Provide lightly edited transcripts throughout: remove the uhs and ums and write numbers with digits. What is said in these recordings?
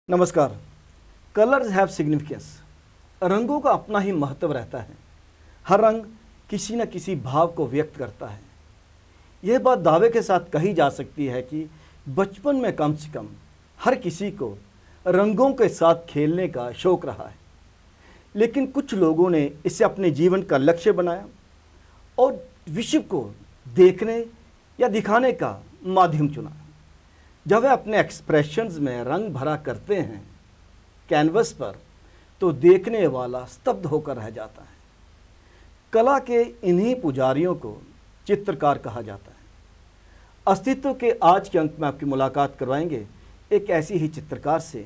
नमस्कार। Colours have significance. रंगों का अपना ही महत्व रहता है। हर रंग किसी न किसी भाव को व्यक्त करता है। यह बात दावे के साथ कही जा सकती है कि बचपन में कम से कम हर किसी को रंगों के साथ खेलने का शौक रहा है, लेकिन कुछ लोगों ने इसे अपने जीवन का लक्ष्य बनाया और विश्व को देखने या दिखाने का माध्यम चुना। जब वे अपने एक्सप्रेशंस में रंग भरा करते हैं कैनवस पर, तो देखने वाला स्तब्ध होकर रह जाता है। कला के इन्हीं पुजारियों को चित्रकार कहा जाता है। अस्तित्व के आज के अंक में आपकी मुलाकात करवाएंगे एक ऐसी ही चित्रकार से,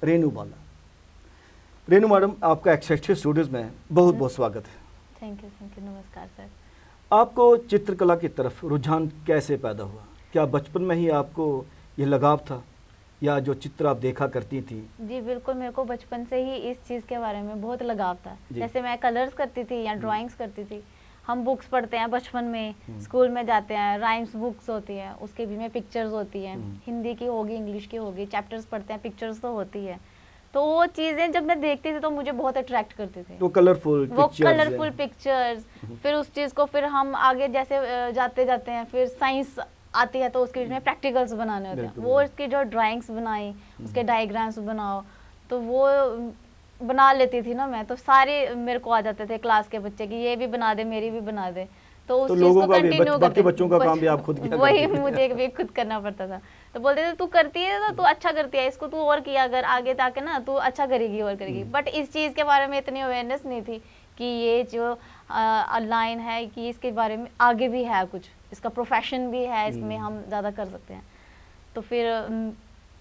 रेनू बाला। रेनू मैडम, आपका एक्सेक्टिव स्टूडियोज में बहुत बहुत स्वागत है। Thank you. नमस्कार सर। आपको चित्रकला की तरफ रुझान कैसे पैदा हुआ? क्या बचपन में ही आपको ये लगाव था या जो चित्र आप देखा करती थी? जी बिल्कुल, मेरे को बचपन से ही इस चीज़ के बारे में बहुत लगाव था। जैसे मैं कलर्स करती थी या ड्राइंग्स करती थी। हम बुक्स पढ़ते हैं बचपन में, स्कूल में जाते हैं, राइम्स बुक्स होती हैं, उसके भी में पिक्चर्स होती हैं, हिंदी की होगी, इंग्लिश की होगी, चैप्टर्स पढ़ते हैं, पिक्चर्स तो होती है। तो वो चीज़ें जब मैं देखती थी तो मुझे बहुत अट्रैक्ट करती थी। वो कलरफुल पिक्चर्स फिर उस चीज़ को फिर हम आगे जैसे जाते जाते हैं, फिर साइंस आती है तो उसके बीच में प्रैक्टिकल्स बनाने होते हैं। वो इसकी जो ड्राइंग्स बनाई, उसके डायग्राम्स बनाओ, तो वो बना लेती थी ना मैं। तो सारे मेरे को आ जाते थे क्लास के बच्चे कि ये भी बना दे, मेरी भी बना दे। तो उस चीज को कंटिन्यू करते, बच्चों का काम भी आप खुद किया वही मुझे भी खुद करना पड़ता था। तो बोलते थे तू करती है तो तू अच्छा करती है, इसको तू और किया अगर आगे जाके ना तू अच्छा करेगी और करेगी। बट इस चीज के बारे में इतनी अवेयरनेस नहीं थी कि ये जो लाइन है कि इसके बारे में आगे भी है कुछ, इसका प्रोफेशन भी है, इसमें हम ज़्यादा कर सकते हैं। तो फिर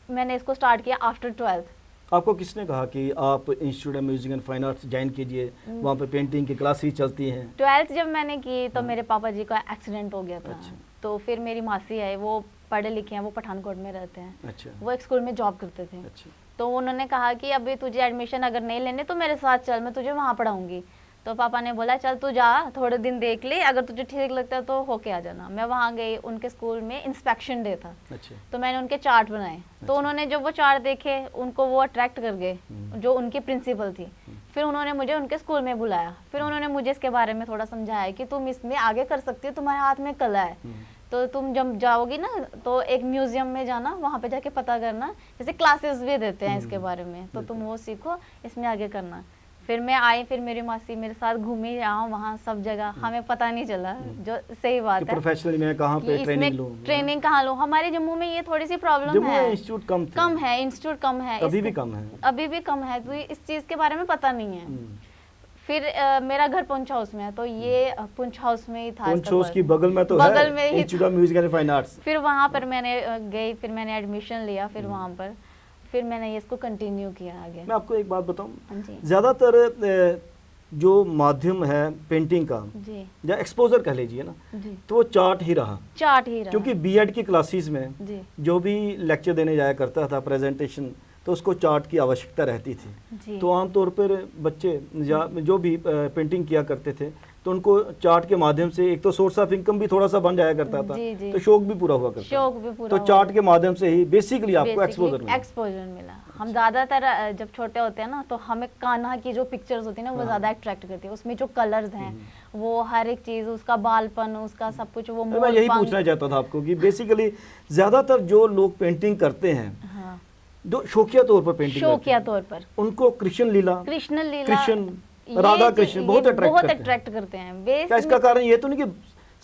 मैंने इसको स्टार्ट किया आफ्टर 12th। आपको किसने कहा कि आप institute of music and fine arts join कीजिए, वहाँ पे पेंटिंग की क्लासेस चलती हैं? 12th जब मैंने की तो मेरे पापा जी का एक्सीडेंट हो गया था। अच्छा। तो फिर मेरी मासी है, वो पढ़े लिखे हैं, वो पठानकोट में रहते हैं। अच्छा। वो एक स्कूल में जॉब करते थे। अच्छा। तो उन्होंने कहा कि अभी तुझे एडमिशन अगर नहीं लेने तो मेरे साथ चल, मैं तुझे वहाँ पढ़ाऊंगी। तो पापा ने बोला चल तू जा, थोड़े दिन देख ले, अगर तुझे ठीक लगता है तो होके आ जाना। मैं वहाँ गई, उनके स्कूल में इंस्पेक्शन डे था। अच्छा। तो मैंने उनके चार्ट बनाए। अच्छा। तो उन्होंने जब वो चार्ट देखे, उनको वो अट्रैक्ट कर गए, जो उनकी प्रिंसिपल थी। फिर उन्होंने मुझे उनके स्कूल में बुलाया। फिर उन्होंने मुझे इसके बारे में थोड़ा समझाया कि तुम इसमें आगे कर सकती हो, तुम्हारे हाथ में कला है। तो तुम जब जाओगी ना तो एक म्यूजियम में जाना, वहाँ पे जाके पता करना, जैसे क्लासेस भी देते हैं इसके बारे में, तो तुम वो सीखो, इसमें आगे करना। फिर मैं आई, फिर मेरी मासी मेरे साथ घूमी यहाँ वहाँ सब जगह, हमें पता नहीं चला। जो सही बात है, प्रोफेशनली मैं कहाँ पे ट्रेनिंग कहाँ लूँ। हमारे जम्मू में ये थोड़ी सी प्रॉब्लम है, इंस्टीट्यूट कम है, इंस्टीट्यूट कम है, अभी भी कम है, तो इस चीज के बारे में पता नहीं है। फिर मेरा घर पुंछ हाउस में है, तो ये पुंछ हाउस में ही था। पुंछ हाउस की बगल में तो बगल में ही institute of music and fine arts. फिर वहाँ पर मैंने गई, फिर मैंने एडमिशन लिया, फिर वहाँ पर फिर मैंने ये इसको कंटिन्यू किया आगे। मैं आपको एक बात बताऊं, ज्यादातर जो माध्यम है पेंटिंग का या एक्सपोजर कह लीजिए ना, तो वो चार्ट ही रहा। क्योंकि बीएड की क्लासेस में जो भी लेक्चर देने जाया करता था, प्रेजेंटेशन, तो उसको चार्ट की आवश्यकता रहती थी। तो आमतौर पर बच्चे या जो भी पेंटिंग किया करते थे तो उनको चार्ट के माध्यम से एक तो सोर्स ऑफ इनकम भी थोड़ा सा बन जाया करता था, तो शौक भी पूरा हुआ करता था। तो चार्ट के माध्यम से ही बेसिकली आपको एक्सपोजर मिला। हम ज्यादातर जब छोटे होते हैं ना, तो हमें कान्हा की जो पिक्चर्स होती है ना, वो ज्यादा अट्रैक्ट करती है। उसमें जो कलर्स हैं, वो हर एक चीज, उसका बालपन, उसका सब कुछ, वो मैं यही पूछना चाहता था आपको कि बेसिकली ज्यादातर जो लोग पेंटिंग करते हैं, जो शौकिया तौर पर पेंटिंग, उनको कृष्ण लीला, राधा कृष्ण बहुत अट्रैक्ट करते हैं। क्या इसका कारण ये तो नहीं कि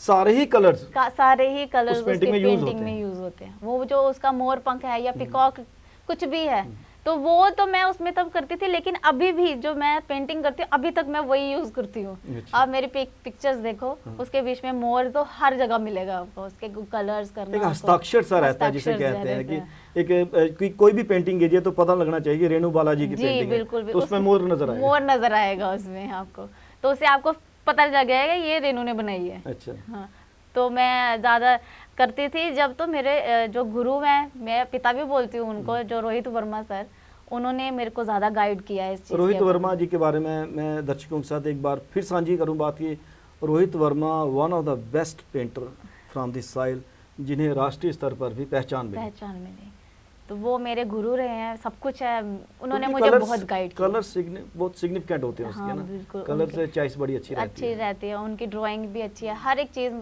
सारे ही कलर्स उस पेंटिंग में यूज होते हैं? वो जो उसका मोर पंख है या पिकॉक कुछ भी है, तो वो तो मैं उसमें तब करती थी, लेकिन अभी भी जो मैं पेंटिंग करती हूँ अभी तक मैं वही यूज करती हूँ। आप मेरी पिक्चर्स देखो, उसके बीच में मोर तो हर जगह मिलेगा आपको, उसके कलर्स करना, एक हस्ताक्षर सा रहता है जिसे कहते हैं कि कोई भी पेंटिंग कीजिए तो पता लगना चाहिए कि रेणु बालाजी की पेंटिंग है। बिल्कुल, तो उसमें मोर नजर आएगा उसमें आपको, तो उससे आपको पता लग जाएगा ये रेणु ने बनाई है। अच्छा। हाँ, तो मैं ज्यादा करती थी। जब तो मेरे जो गुरु हैं, मैं पिता भी बोलती हूँ उनको, जो रोहित वर्मा सर, उन्होंने मेरे को ज़्यादा गाइड किया है इस चीज़। रोहित वर्मा जी के बारे में मैं दर्शकों के साथ एक बार फिर साझी करूँ बात की। Rohit Verma one of the best painter from this soil, जिन्हें राष्ट्रीय स्तर पर भी पहचान मिली। तो वो मेरे गुरु रहे हैं, सब कुछ है, उन्होंने क्योंकि मुझे कलर्स- बहुत गाइड किया। कलर्स बहुत सिग्निफिकेंट होते हैं उसके हाँ, ना, बिल्कुल, कलर उनके- से चॉइस बड़ी अच्छी रहती अच्छी है। रहती है, उनकी ड्राइंग भी अच्छी है, हर एक चीज़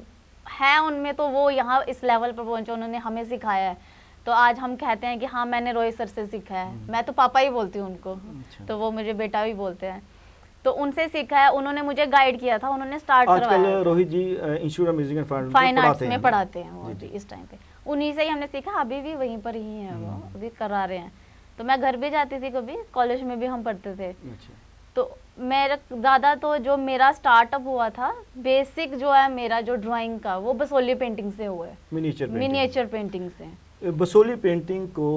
है उनमें, तो वो यहाँ इस लेवल पर पहुंचे, उन्होंने हमें सिखाया है। तो आज हम कहते हैं कि हाँ मैंने रोहित सर से सीखा है, मैं तो पापा ही बोलती हूँ उनको, अच्छा। तो वो मुझे बेटा भी बोलते हैं, तो उनसे सीखा है, उन्होंने मुझे गाइड किया था, उन्होंने स्टार्ट आजकल करवाया। Rohit ji institute of music and fine arts में पढ़ाते हैं वो जी, अभी जी। इस टाइम पे, उन्हीं से ही हमने सीखा, अभी भी वहीं पर ही है वो, हम्म। अभी करा रहे हैं। तो मैं घर भी जाती थी कभी, कॉलेज में भी हम पढ़ते थे, अच्छा। तो मेरा ज़्यादा तो जो मेरा स्टार्टअप हुआ था बेसिक जो है मेरा जो ड्राइंग का, वो बसोली पेंटिंग से हुआ है, मिनिएचर पेंटिंग से। बसोली पेंटिंग को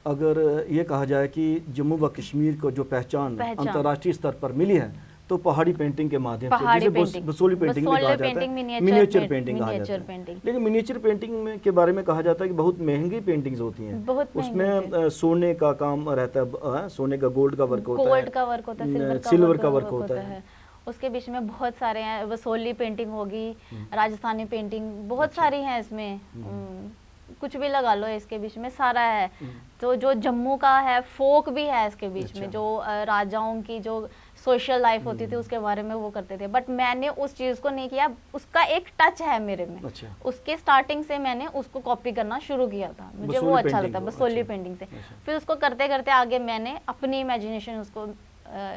अगर ये कहा जाए कि जम्मू व कश्मीर को जो पहचान अंतर्राष्ट्रीय स्तर पर मिली है, तो पहाड़ी पेंटिंग के माध्यम से, जिसे बसोली पेंटिंग भी कहा जाता है, मिनिएचर पेंटिंग कहा जाता है। लेकिन मिनिएचर पेंटिंग में के बारे में कहा जाता है कि बहुत महंगी पेंटिंग्स होती हैं, उसमें सोने का काम रहता है, सोने का गोल्ड का वर्क होता है, गोल्ड का वर्क होता है, सिल्वर का वर्क होता है। उसके बीच में बहुत सारे हैं, बसोली पेंटिंग होगी, राजस्थानी पेंटिंग, बहुत सारी हैं इसमें, कुछ भी लगा लो इसके बीच में सारा है। तो जो जम्मू का है फोक भी है इसके बीच में, जो राजाओं की जो सोशल लाइफ होती थी उसके बारे में वो करते थे, बट मैंने उस चीज़ को नहीं किया, उसका एक टच है मेरे में। अच्छा। उसके स्टार्टिंग से मैंने उसको कॉपी करना शुरू किया था, मुझे वो अच्छा लगता है बसोली पेंटिंग से। फिर उसको करते करते आगे मैंने अपनी इमेजिनेशन उसको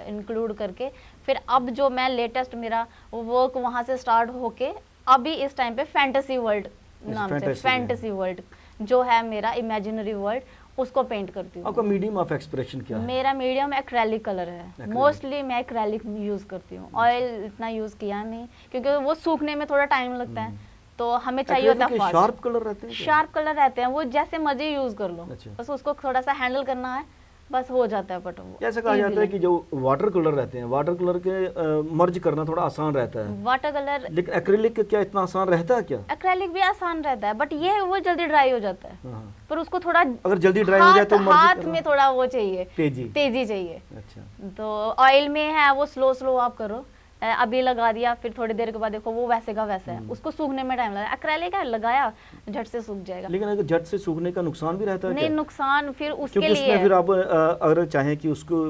इंक्लूड करके, फिर अब जो मैं लेटेस्ट मेरा वर्क वहाँ से स्टार्ट होके अभी इस टाइम पे फैंटेसी वर्ल्ड नाम से, फैंटेसी वर्ल्ड जो है मेरा इमेजिनरी वर्ल्ड, उसको पेंट करती हूँ। आपका मीडियम ऑफ एक्सप्रेशन क्या है? मेरा मीडियम एक्रेलिक कलर है, मोस्टली मैं एक्रेलिक यूज करती हूँ, ऑयल इतना यूज किया नहीं, क्योंकि वो सूखने में थोड़ा टाइम लगता है, तो हमें चाहिए होता है शार्प कलर रहते हैं, शार्प कलर रहते हैं, वो जैसे मर्जी यूज कर लो, बस उसको थोड़ा सा हैंडल करना है, बस हो जाता है। बट वो ऐसा कहा जाता है कि जो वाटर कलर रहते हैं, वाटर कलर के मर्ज करना थोड़ा आसान रहता है, वाटर कलर, लेकिन एक्रेलिक क्या इतना आसान रहता है क्या? एक्रेलिक भी आसान रहता है, बट ये वो जल्दी ड्राई हो जाता है, पर उसको थोड़ा अगर जल्दी ड्राई हो जाए तो हाथ में थोड़ा वो चाहिए, तेजी चाहिए। अच्छा। तो ऑयल में है वो स्लो आप करो, अभी लगा दिया, फिर थोड़ी देर के बाद देखो वो वैसे का वैसा है, उसको सूखने में टाइम लगा। एक्रेलिक है, लगाया झट से सूख जाएगा। लेकिन अगर झट से सूखने का नुकसान भी रहता है नहीं क्या? नुकसान फिर उसके क्योंकि लिए उसमें फिर आप अगर चाहें कि उसको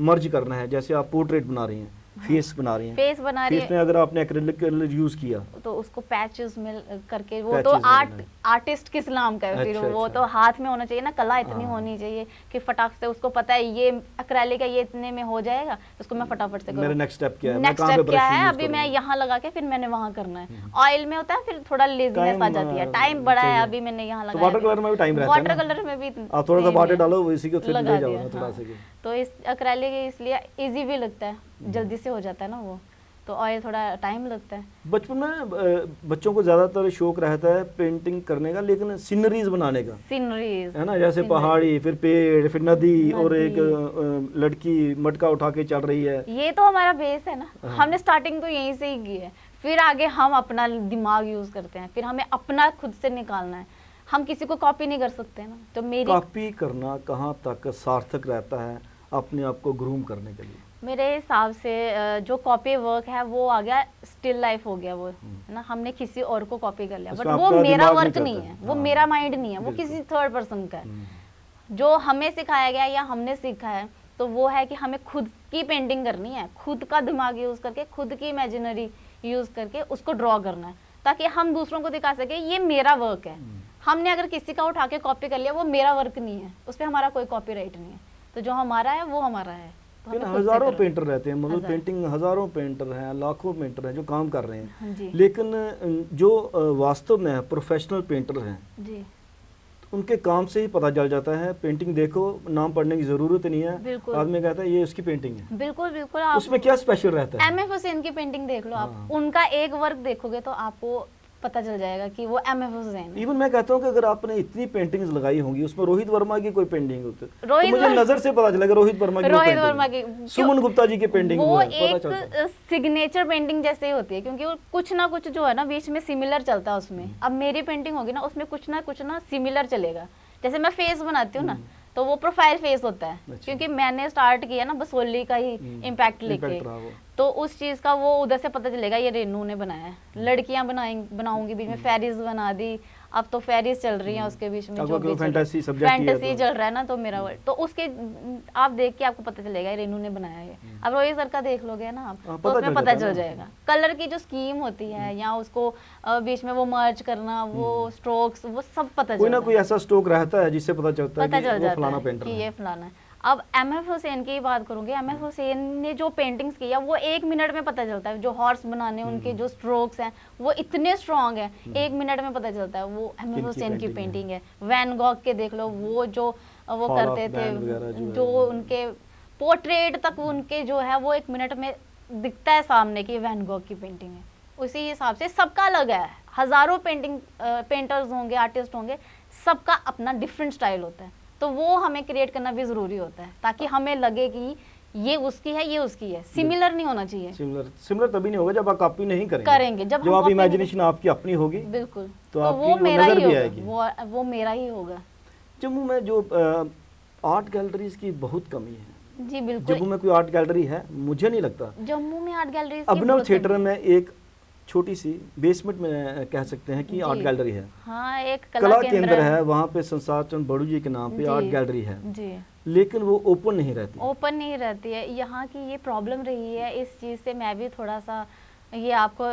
मर्ज करना है, जैसे आप पोर्ट्रेट बना रही हैं, फेस बना रही हैं, फेस बना रही है, में अगर आपने एक्रेलिक कलर यूज किया तो उसको पैचेस में करके, वो तो आर्टिस्ट किस नाम का है, फिर वो तो हाथ में होना चाहिए ना, कला इतनी होनी चाहिए कि फटाक से उसको पता है ये एक्रेलिक है, ये इतने में हो जाएगा, तो उसको मैं फटाफट से करूँ। मेरा नेक्स्ट स्टेप क्या है, नेक्स्ट स्टेप क्या है, अभी मैं यहाँ लगा के फिर मैंने वहाँ करना है। ऑयल में होता है फिर थोड़ा लेजीनेस आ जाती है, टाइम बड़ा है, अभी मैंने यहाँ लगाया। वाटर कलर में भी टाइम रहता है, वाटर कलर में भी आप थोड़ा सा वाटर डालो, इसी को फिर ले जाओ थोड़ा सा। तो इस एक्रेलिक इसलिए इजी भी लगता है, जल्दी से हो जाता है ना वो, तो ऑयल थोड़ा टाइम लगता है। बचपन में बच्चों को ज्यादातर शौक रहता है पेंटिंग करने का, लेकिन सीनरीज बनाने का, सीनरीज है ना, जैसे पहाड़ी, फिर पेड़, फिर नदी, और एक लड़की मटका उठा के चल रही है। ये तो हमारा बेस है ना, हमने स्टार्टिंग तो यहीं से ही की है, फिर आगे हम अपना दिमाग यूज करते हैं, फिर हमें अपना खुद से निकालना है, हम किसी को कॉपी नहीं कर सकते ना। तो मेरी कॉपी करना कहाँ तक सार्थक रहता है अपने आप को ग्रूम करने के लिए? मेरे हिसाब से जो कॉपी वर्क है वो आ गया स्टिल लाइफ हो गया, वो है ना, हमने किसी और को कॉपी कर लिया, बट वो मेरा वर्क नहीं है, वो मेरा माइंड नहीं है, वो किसी थर्ड पर्सन का है। जो हमें सिखाया गया या हमने सीखा है तो वो है कि हमें खुद की पेंटिंग करनी है, खुद का दिमाग यूज करके, खुद की इमेजिनरी यूज करके उसको ड्रॉ करना है, ताकि हम दूसरों को दिखा सके ये मेरा वर्क है। हमने अगर किसी का उठा के कॉपी कर लिया, वो मेरा वर्क नहीं है, उस पर हमारा कोई कॉपीराइट नहीं है, तो जो हमारा है वो हमारा है। तो हजारों पेंटर रहते हैं, मतलब पेंटिंग हजारों पेंटर हैं, लाखों पेंटर हैं जो काम कर रहे हैं, लेकिन जो वास्तव में प्रोफेशनल पेंटर हैं जी, उनके काम से ही पता चल जाता है। पेंटिंग देखो, नाम पढ़ने की जरूरत नहीं है, आदमी कहता है ये उसकी पेंटिंग है। बिल्कुल बिल्कुल, उसमें क्या स्पेशल रहता है? MF हुसैन की पेंटिंग देख लो आप, उनका एक वर्क देखोगे तो आपको पता चल जाएगा कि वो MF हुसैन है। इवन मैं कहता हूँ कि अगर आपने इतनी पेंटिंग्स लगाई होंगी, उसमें रोहित वर्मा की कोई पेंटिंग होती तो मुझे नजर से पता चलेगा रोहित वर्मा की, सुमन गुप्ता जी की पेंटिंग, वो एक सिग्नेचर पेंटिंग जैसे ही होती है, क्योंकि वो कुछ ना कुछ जो है ना बीच में सिमिलर चलता है उसमें। अब मेरी पेंटिंग होगी ना, उसमें कुछ ना सिमिलर चलेगा। जैसे मैं फेस बनाती हूँ ना, तो वो प्रोफाइल फेस होता है, क्योंकि मैंने स्टार्ट किया ना बसोली का ही इम्पैक्ट लेके, तो उस चीज का वो उधर से पता चलेगा ये रेनू ने बनाया है। लड़कियां बनाऊंगी, बीच में फेरीज बना दी, अब तो फेरीज चल रही हैं उसके बीच में, जो भी फैंटेसी फैंटेसी चल रहा है ना, तो मेरा वर्ल्ड, तो उसके आप देख के आपको पता चलेगा रेनू ने बनाया है। अब रोहित सर का देख लोगे ना आप, तो उसमें पता चल जाएगा कलर की जो स्कीम होती है, या उसको बीच में वो मर्ज करना, वो स्ट्रोक्स, वो सब पता चल, कोई ना कोई ऐसा स्ट्रोक रहता है जिससे पता चलता है कि वो फलाना पेंटर कि ये फलाना है। अब एमएफ हुसैन की बात करूंगी, एमएफ हुसैन ने जो पेंटिंग्स किया वो 1 मिनट में पता चलता है। जो हॉर्स बनाने उनके जो स्ट्रोक्स हैं वो इतने स्ट्रॉन्ग है, 1 मिनट में पता चलता है वो एमएफ हुसैन की पेंटिंग है। वैन गॉग के देख लो, वो जो वो करते थे, जो उनके पोर्ट्रेट तक उनके जो है वो 1 मिनट में दिखता है सामने की वैन गॉग की पेंटिंग है। उसी हिसाब से सबका अलग है, हजारों पेंटर्स होंगे, आर्टिस्ट होंगे, सबका अपना डिफरेंट स्टाइल होता है, तो वो हमें क्रिएट करना भी जरूरी होता है ताकि हमें लगे कि ये उसकी है, ये उसकी है। सिमिलर नहीं होना चाहिए। सिमिलर तभी नहीं होगा जब आप कॉपी नहीं करेंगे जब आप इमेजिनेशन आपकी अपनी होगी, बिल्कुल, तो वो मेरा ही होगा, वो मेरा ही होगा। जम्मू में जो आर्ट गैलरीज की बहुत कमी है। जी बिल्कुल, जम्मू में कोई आर्ट गैलरी है? मुझे नहीं लगता जम्मू में आर्ट गैलरीज। अभिनव थिएटर में एक छोटी सी बेसमेंट में कह सकते हैं कि आर्ट गैलरी है। हाँ, एक कला केंद्र है, वहाँ पे संसार चंद बड़ू जी के नाम पे आर्ट गैलरी है जी, लेकिन वो ओपन नहीं रहती है। यहाँ की ये प्रॉब्लम रही है, इस चीज़ से मैं भी थोड़ा सा ये आपको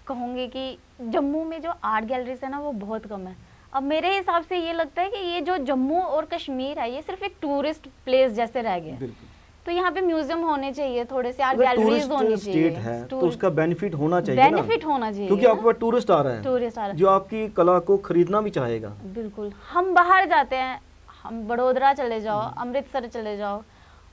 कहूँगी कि जम्मू में जो आर्ट गैलरीज है ना वो बहुत कम है। अब मेरे हिसाब से ये लगता है कि ये जो जम्मू और कश्मीर है ये सिर्फ एक टूरिस्ट प्लेस जैसे रह गया। तो यहाँ पे म्यूजियम होने चाहिए, थोड़े से आर्ट गैलरीज होनी चाहिए। स्टेट है तो उसका बेनिफिट होना चाहिए, क्योंकि आपके पास टूरिस्ट आ रहा है जो आपकी कला को खरीदना भी चाहेगा। बिल्कुल, हम बाहर जाते हैं, हम बड़ोदरा चले जाओ, अमृतसर चले जाओ,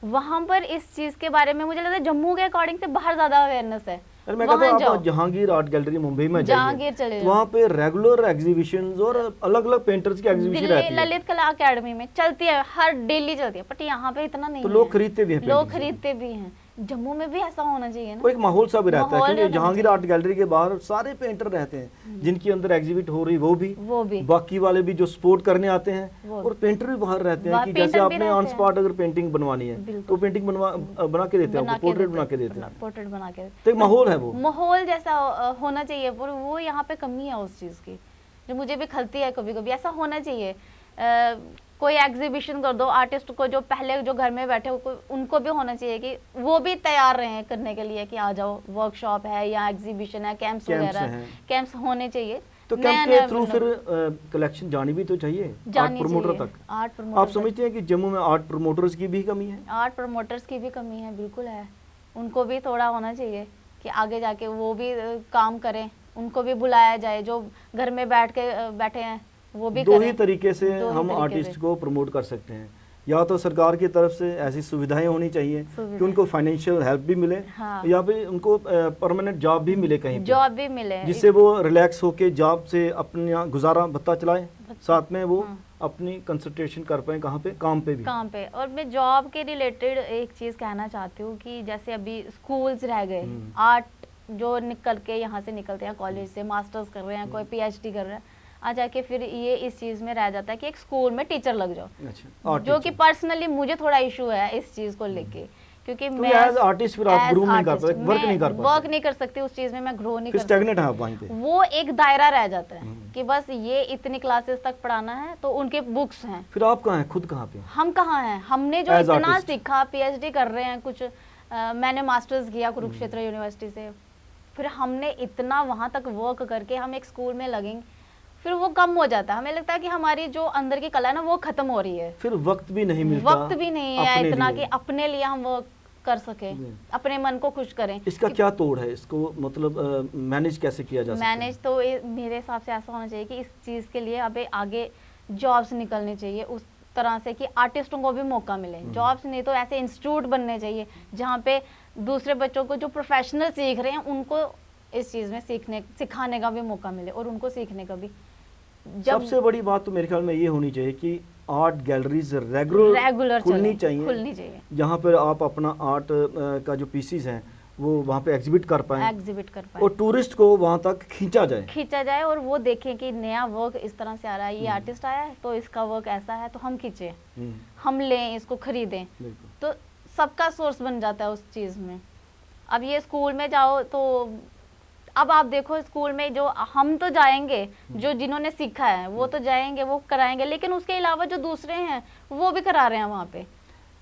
वहाँ पर इस चीज के बारे में मुझे लगता है जम्मू के अकॉर्डिंग से बाहर ज्यादा अवेयरनेस है। मैं कहता हूँ आप जहांगीर आर्ट गैलरी मुंबई में जहांगीर चले जाओ, वहाँ पे रेगुलर एग्जीबिशंस और अलग अलग पेंटर्स की एग्जीबिशन रहती है। ललित कला अकेडमी में चलती है, हर डेली चलती है, बट यहाँ पे इतना नहीं तो है। लोग खरीदते भी हैं। जम्मू में भी ऐसा होना चाहिए ना, वो एक माहौल सा भी रहता है, क्योंकि जहांगीर आर्ट गैलरी के बाहर सारे पेंटर रहते हैं जिनकी अंदर एग्जिबिट हो रही, वो भी बाकी वाले भी जो सपोर्ट करने आते हैं, और पेंटर भी बाहर रहते हैं कि जैसे आपने ऑन स्पॉट अगर पेंटिंग बनवानी है तो पेंटिंग बना के देते हैं, पोर्ट्रेट बना के देते हैं। तो एक माहौल है, वो माहौल जैसा होना चाहिए, पर वो यहाँ पे कमी है उस चीज की, जो मुझे भी खलती है कभी कभी। ऐसा होना चाहिए, कोई एग्जीबिशन कर दो, आर्टिस्ट को जो पहले जो घर में बैठे उनको भी होना चाहिए कि वो भी तैयार रहे करने के लिए कि आ जाओ, वर्कशॉप है या एग्जीबिशन है, कैंप्स वगैरह, कैंप्स होने चाहिए। तो कैंप के थ्रू फिर कलेक्शन जानी भी तो चाहिए आर्ट प्रमोटर तक। आप समझते हैं कि जम्मू में आर्ट प्रमोटर्स की भी कमी है? आर्ट प्रमोटर्स की भी कमी है, बिल्कुल है। उनको भी थोड़ा होना चाहिए कि आगे जाके वो भी काम करें, उनको भी बुलाया जाए, जो घर में बैठे हैं वो भी। दो ही तरीके से हम आर्टिस्ट को प्रमोट कर सकते हैं, या तो सरकार की तरफ से ऐसी सुविधाएं होनी चाहिए कि उनको फाइनेंशियल हेल्प भी मिले, या फिर उनको परमानेंट जॉब भी मिले, कहीं जॉब भी मिले, जिससे वो रिलैक्स होके जॉब से अपना गुजारा भत्ता चलाएं, साथ में वो अपनी कंसंट्रेशन कर पाए कहाँ पे, काम पे। और मैं जॉब के रिलेटेड एक चीज कहना चाहती हूँ कि जैसे अभी स्कूल्स रह गए, आर्ट जो निकल के यहाँ से निकलते हैं कॉलेज से, मास्टर्स कर रहे हैं, कोई PhD कर रहा है, आ जाके फिर ये इस चीज में रह जाता है कि एक स्कूल में टीचर लग जाओ। अच्छा, जो कि पर्सनली मुझे थोड़ा इशू है इस चीज को लेके, क्योंकि मैं एज आर्टिस्ट फिर आप ग्रो नहीं कर पाते, वर्क नहीं कर सकती उस चीज में, मैं ग्रो नहीं कर सकती, स्टैग्नेट है आप वहीं पे। वो एक दायरा रह जाता है कि बस ये इतनी क्लासेस तक पढ़ाना है, तो उनके बुक्स हैं। फिर आप कहाँ हैं, खुद कहाँ पे? हम कहाँ हैं, हमने जो इतना सीखा, PhD कर रहे हैं कुछ, मैंने मास्टर्स किया कुरुक्षेत्र यूनिवर्सिटी से, फिर हमने इतना वहां तक वर्क करके हम एक स्कूल में लगेंगे, फिर वो कम हो जाता है। हमें लगता है कि हमारी जो अंदर की कला है ना वो खत्म हो रही है, फिर वक्त भी नहीं मिलता, वक्त भी नहीं है इतना कि अपने लिए हम वर्क कर सके, अपने मन को खुश करें। इसका क्या तोड़ है, इसको मतलब मैनेज कैसे किया जा सकता है? मैनेज तो मेरे हिसाब से ऐसा होना चाहिए कि इस चीज के लिए अभी आगे जॉब्स निकलनी चाहिए उस तरह से कि आर्टिस्टों को भी मौका मिले। जॉब्स नहीं तो ऐसे इंस्टीट्यूट बनने चाहिए जहाँ पे दूसरे बच्चों को जो प्रोफेशनल सीख रहे हैं उनको इस चीज में सिखाने का भी मौका मिले, और उनको सीखने का भी। सबसे बड़ी बात तो मेरे ख्याल में ये होनी चाहिए कि आर्ट गैलरीज रेगुलर खुलनी चाहिए, जहाँ पर आप अपना आर्ट का जो पीसीज हैं वो वहाँ पे एग्जिबिट कर पाएं, और टूरिस्ट को वहाँ तक खींचा जाए, और वो देखें कि नया वर्क इस तरह से आ रहा है, ये आर्टिस्ट आया है तो इसका वर्क ऐसा है, तो हम खींचे, हम लें, इसको खरीदें, तो सबका सोर्स बन जाता है उस चीज में। अब ये स्कूल में जाओ तो अब आप देखो स्कूल में जो हम तो जाएंगे, जो जिन्होंने सीखा है वो तो जाएंगे, वो कराएंगे, लेकिन उसके अलावा जो दूसरे हैं वो भी करा रहे हैं वहाँ पे।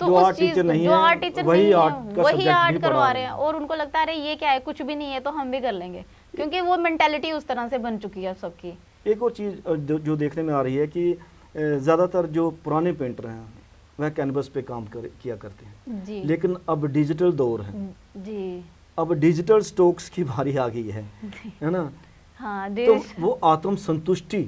तो जो उस आर्ट चीज टीचर नहीं जो है, आर्ट टीचर वही नहीं है आर्ट का वही सब्जेक्ट आर्ट भी करवा पढ़ा रहे हैं, और उनको लगता है अरे ये क्या है, कुछ भी नहीं है तो हम भी कर लेंगे, क्योंकि वो मेंटेलिटी उस तरह से बन चुकी है सबकी। एक और चीज़ जो देखने में आ रही है कि ज़्यादातर जो पुराने पेंटर हैं वह कैनवस पे काम किया करते हैं जी लेकिन अब डिजिटल दौर है जी, अब डिजिटल स्टोक्स की बारी आ गई है ना। हाँ तो वो आत्म संतुष्टि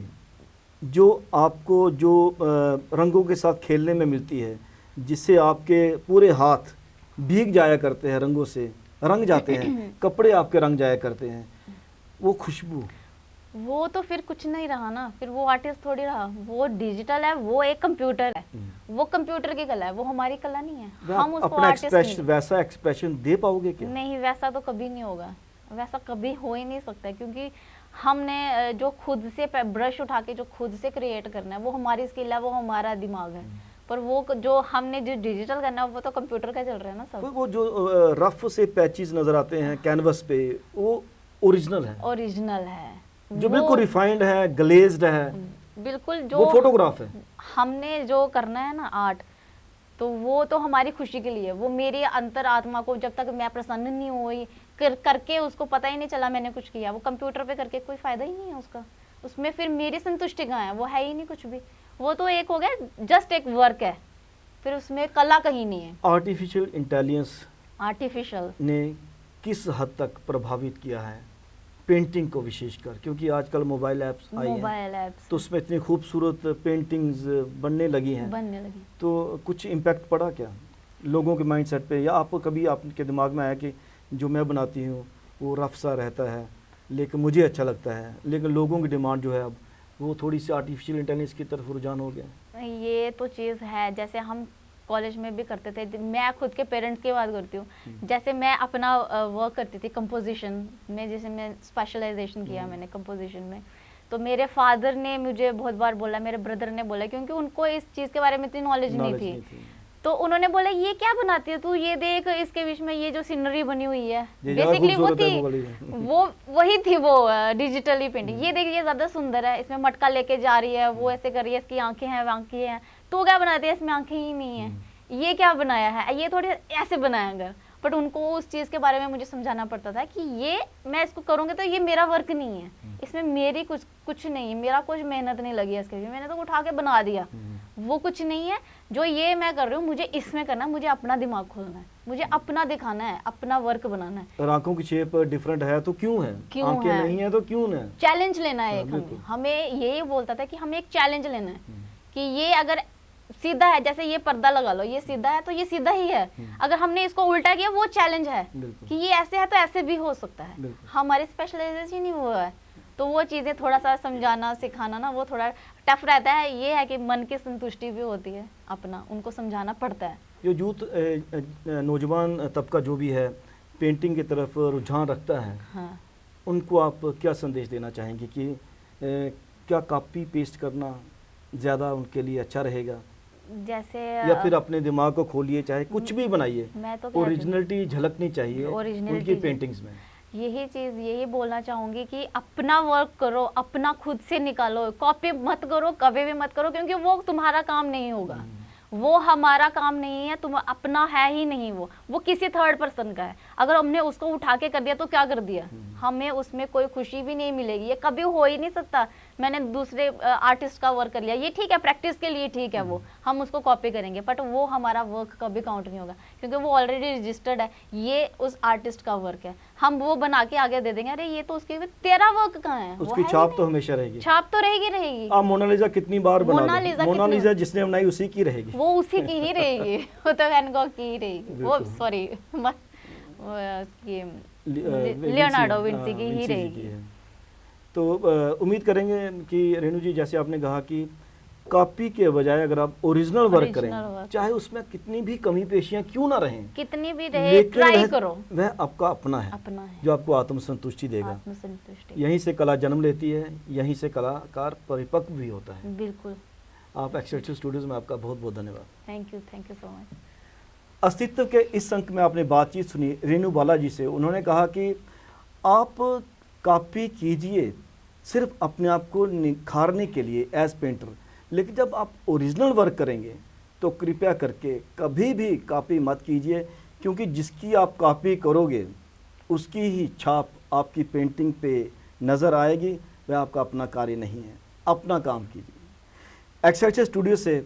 जो आपको जो रंगों के साथ खेलने में मिलती है, जिससे आपके पूरे हाथ भीग जाया करते हैं, रंगों से रंग जाते हैं, कपड़े आपके रंग जाया करते हैं, वो खुशबू, वो तो फिर कुछ नहीं रहा ना, फिर वो आर्टिस्ट थोड़ी रहा, वो डिजिटल है, वो एक कंप्यूटर है, वो कंप्यूटर की कला है, वो हमारी कला नहीं है। हम उसको अपना आर्टिस्ट वैसा एक्सप्रेशन दे पाओगे क्या? नहीं, वैसा तो कभी नहीं होगा, वैसा कभी हो ही नहीं सकता, क्योंकि हमने जो खुद से ब्रश उठा के जो खुद से क्रिएट करना है वो हमारी स्किल है, वो हमारा दिमाग है, पर वो जो हमने जो डिजिटल करना है वो तो कंप्यूटर का चल रहा है ना सब। वो जो रफ से पैचेस नजर आते हैं कैनवस पे, वो ओरिजिनल है, ओरिजिनल है, जो बिल्कुल रिफाइंड है, ग्लेज्ड है, बिल्कुल जो वो फोटोग्राफ है। हमने जो करना है ना आर्ट, तो वो तो हमारी खुशी के लिए, वो मेरी अंतर आत्मा को जब तक मैं प्रसन्न नहीं हुई करके उसको पता ही नहीं चला मैंने कुछ किया, वो कंप्यूटर पे करके कोई फायदा ही नहीं है उसका, उसमें फिर मेरी संतुष्टि कहाँ है, वो है ही नहीं कुछ भी, वो तो एक हो गया जस्ट एक वर्क है, फिर उसमें कला कहीं नहीं है। आर्टिफिशियल इंटेलिजेंस आर्टिफिशियल ने किस हद तक प्रभावित किया है पेंटिंग को विशेषकर, क्योंकि आजकल मोबाइल ऐप्स आई हैं, तो उसमें इतनी खूबसूरत पेंटिंग्स बनने लगी हैं, तो कुछ इम्पैक्ट पड़ा क्या लोगों के माइंडसेट पे, या आप कभी आपके दिमाग में आया कि जो मैं बनाती हूँ वो रफ सा रहता है लेकिन मुझे अच्छा लगता है, लेकिन लोगों की डिमांड जो है अब वो थोड़ी सी आर्टिफिशियल इंटेलिजेंस की तरफ रुझान हो गया? ये तो चीज़ है, जैसे हम कॉलेज में भी करते थे, मैं खुद के पेरेंट्स की बात करती हूँ, जैसे मैं अपना वर्क करती थी कंपोजिशन में, जैसे मैं स्पेशलाइजेशन किया मैंने कंपोजिशन में, तो मेरे फादर ने मुझे बहुत बार बोला, मेरे ब्रदर ने बोला, क्योंकि उनको इस चीज़ के बारे में इतनी नॉलेज नहीं थी, तो उन्होंने बोला ये क्या बनाती है तू, ये देख इसके बीच में ये जो सीनरी बनी हुई है, बेसिकली वो थी वो वही थी वो डिजिटली पेंटिंग, ये देख ये ज्यादा सुंदर है, इसमें मटका लेके जा रही है, वो ऐसे कर रही है, इसकी आंखें हैं आंखें हैं, तो क्या बनाती है, इसमें आंखें ही नहीं है, ये क्या बनाया है, ये थोड़ी ऐसे बनाया अगर, बट उनको उस चीज़ के बारे में मुझे समझाना पड़ता था कि ये मैं इसको करूँगी तो ये मेरा वर्क नहीं है, इसमें मेरी कुछ नहीं है, मेरा कुछ मेहनत नहीं लगी है इसके लिए, मैंने तो उठा के बना दिया, वो कुछ नहीं है जो ये मैं कर रही हूँ, मुझे इसमें करना है, मुझे अपना दिमाग खोलना है, मुझे अपना दिखाना है, अपना वर्क बनाना है। आंखों की शेप डिफरेंट है तो क्यों है, आंखें नहीं है तो क्यों है, चैलेंज लेना है एक, हमें यही बोलता था कि हमें एक चैलेंज लेना है कि ये अगर सीधा है, जैसे ये पर्दा लगा लो, ये सीधा है तो ये सीधा ही है, अगर हमने इसको उल्टा किया वो चैलेंज है कि ये ऐसे है तो ऐसे भी हो सकता है, हमारी स्पेशलाइजेशन ही वो है, तो वो चीज़ें थोड़ा सा समझाना सिखाना ना वो थोड़ा टफ रहता है, ये है कि मन की संतुष्टि भी होती है, अपना उनको समझाना पड़ता है। जो यूथ नौजवान तबका जो भी है पेंटिंग की तरफ रुझान रखता है, हाँ। उनको आप क्या संदेश देना चाहेंगे कि क्या कॉपी पेस्ट करना ज़्यादा उनके लिए अच्छा रहेगा, जैसे या फिर अपने दिमाग को खोलिए, चाहे कुछ भी बनाइए, मैं तो ओरिजिनलिटी झलकनी चाहिए उनकी पेंटिंग्स में। यही चीज़ यही बोलना चाहूँगी कि अपना वर्क करो, अपना खुद से निकालो, कॉपी मत करो, कभी भी मत करो, क्योंकि वो तुम्हारा काम नहीं होगा, वो हमारा काम नहीं है, तुम अपना है ही नहीं, वो किसी थर्ड पर्सन का है, अगर हमने उसको उठा के कर दिया तो क्या कर दिया, हमें उसमें कोई खुशी भी नहीं मिलेगी, ये कभी हो ही नहीं सकता। मैंने दूसरे आर्टिस्ट का वर्क कर लिया, ये ठीक है प्रैक्टिस के लिए ठीक है, वो हम उसको कॉपी करेंगे, बट वो हमारा वर्क कभी काउंट नहीं होगा, क्योंकि वो ऑलरेडी रजिस्टर्ड है, ये उस आर्टिस्ट का वर्क है, हम वो बना के आगे दे देंगे, अरे ये तो उसके, तेरा वर्क कहाँ है, उसकी छाप तो हमेशा रहेगी, छाप तो रहेगी। आप मोनालिसा कितनी बार बना लो, मोनालिसा जिसने बनाई उसी की रहेगी, वो उसी की ही रहेगी, वो तो वैन गॉग की ही रहेगी, वो सॉरी लियोनार्डो विंसी की ही रहेगी। तो उम्मीद करेंगे कि रेणु जी, जैसे आपने कहा कि कॉपी के बजाय अगर आप ओरिजिनल वर्क करें, चाहे उसमें कितनी भी कमी पेशियां क्यों ना रहें, कितनी भी रहे, ट्राई करो, वह आपका अपना है, जो आपको आत्म संतुष्टि देगा। यहीं से कला जन्म लेती है, यहीं से कलाकार परिपक्व भी होता है। बिल्कुल। आप एक्सेलेंट स्टूडियोज में आपका बहुत बहुत धन्यवाद। Thank you so much. अस्तित्व के इस अंक में आपने बातचीत सुनी रेणु बालाजी से। उन्होंने कहा कि आप कॉपी कीजिए सिर्फ अपने आप को निखारने के लिए एज पेंटर, लेकिन जब आप ओरिजिनल वर्क करेंगे तो कृपया करके कभी भी कॉपी मत कीजिए, क्योंकि जिसकी आप कॉपी करोगे उसकी ही छाप आपकी पेंटिंग पे नज़र आएगी, वह आपका अपना कार्य नहीं है। अपना काम कीजिए। एक्सएचए स्टूडियो से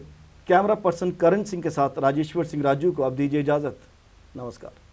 कैमरा पर्सन करण सिंह के साथ राजेश्वर सिंह राजू को अब दीजिए इजाज़त। नमस्कार।